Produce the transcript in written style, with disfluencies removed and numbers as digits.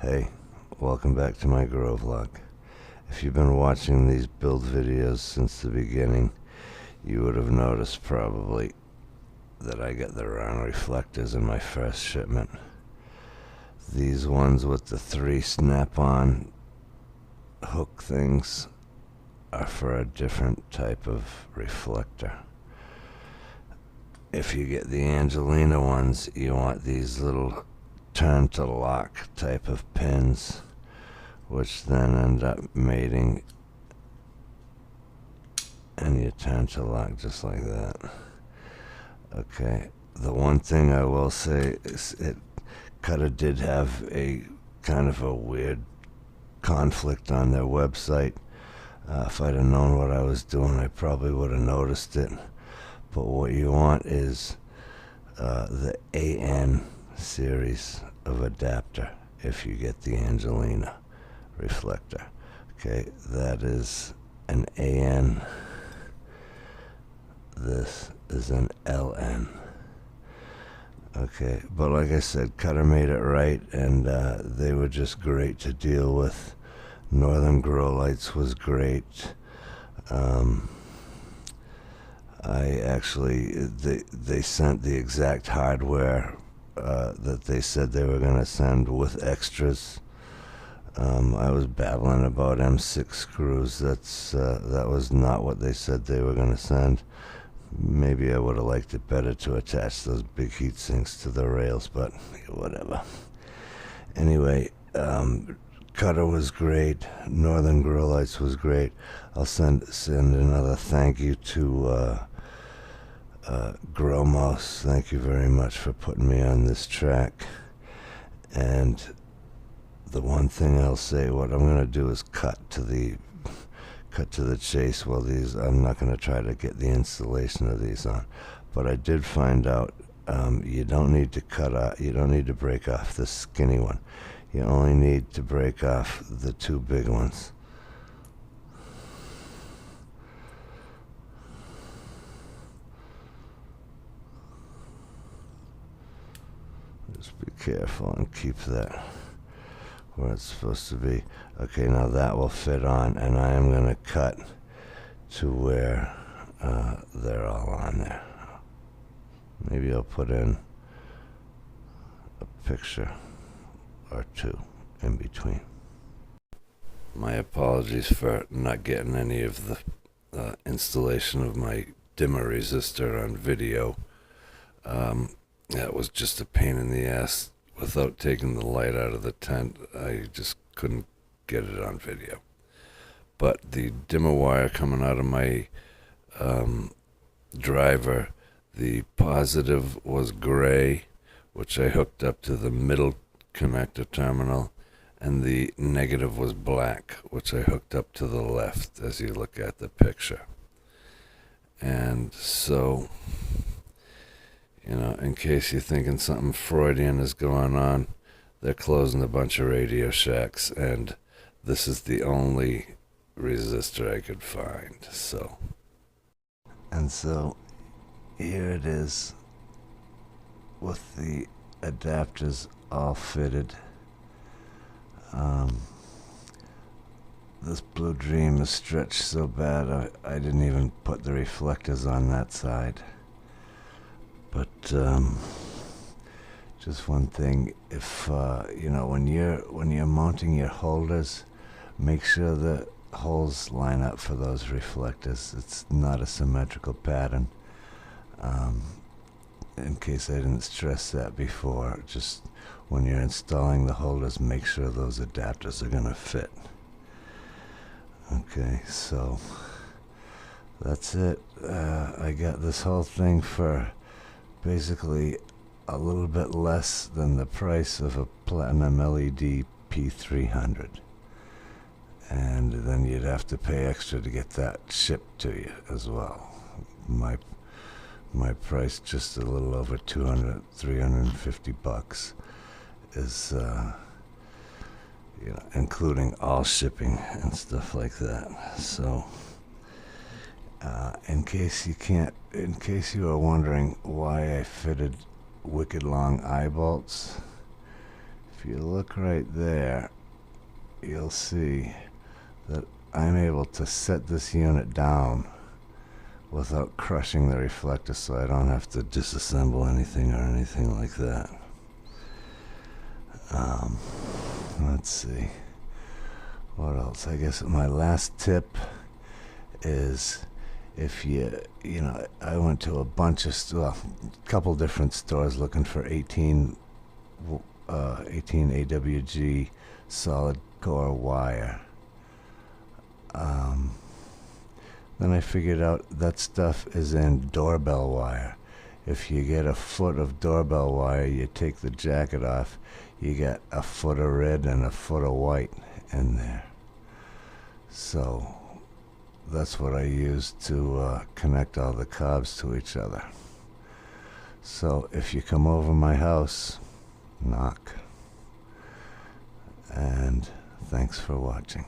Hey, welcome back to my grow vlog. If you've been watching these build videos since the beginning, you would have noticed probably that I got the round reflectors in my first shipment. These ones with the 3 snap-on hook things are for a different type of reflector. If you get the Angelina ones, you want these little turn to lock type of pins, which then end up mating, and you turn to lock just like that. Okay, the one thing I will say is Cutter did have a kind of a weird conflict on their website. If I'd have known what I was doing, I probably would have noticed it. But what you want is the AN series of adapter if you get the Angelina reflector. Okay, that is an AN. This is an LN. Okay, but like I said, Cutter made it right, and they were just great to deal with. Northern Grow Lights was great. They sent the exact hardware that they said they were going to send with extras. I was babbling about M6 screws. That was not what they said they were going to send. Maybe I would have liked it better to attach those big heat sinks to the rails, but whatever. Anyway, Cutter was great. Northern Grow Lights was great. I'll send another thank you to Grow Mouse. Thank you very much for putting me on this track. And the one thing I'll say, what I'm going to do is cut to the chase. Well, I'm not going to try to get the installation of these on, but I did find out you don't need to you don't need to break off the skinny one. You only need to break off the 2 big ones. Just be careful and keep that where it's supposed to be. Okay, now that will fit on, and I am going to cut to where they're all on there. Maybe I'll put in a picture or 2 in between. My apologies for not getting any of the installation of my dimmer resistor on video. That was just a pain in the ass. Without taking the light out of the tent, I just couldn't get it on video. But the dimmer wire coming out of my driver, the positive was gray, which I hooked up to the middle connector terminal, and the negative was black, which I hooked up to the left as you look at the picture. And so, in case you're thinking something Freudian is going on, they're closing a bunch of Radio Shacks, and this is the only resistor I could find. So here it is with the adapters all fitted. This Blue Dream is stretched so bad I didn't even put the reflectors on that side. But just one thing, if when you're mounting your holders, make sure the holes line up for those reflectors. It's not a symmetrical pattern. In case I didn't stress that before, just when you're installing the holders, make sure those adapters are going to fit. Okay, so that's it. I got this whole thing for basically a little bit less than the price of a Platinum LED P300. And then you'd have to pay extra to get that shipped to you as well. My price, just a little over $350 is including all shipping and stuff like that. So in case you are wondering why I fitted wicked long eye bolts, If you look right there, you'll see that I'm able to set this unit down without crushing the reflector, so I don't have to disassemble anything or anything like that. Let's see. What else? I guess my last tip is, if you know, I went to a bunch of couple different stores looking for 18 AWG solid core wire. Then I figured out that stuff is in doorbell wire. If you get a foot of doorbell wire, you take the jacket off, you get a foot of red and a foot of white in there. So that's what I use to connect all the COBs to each other. So if you come over my house, knock. And thanks for watching.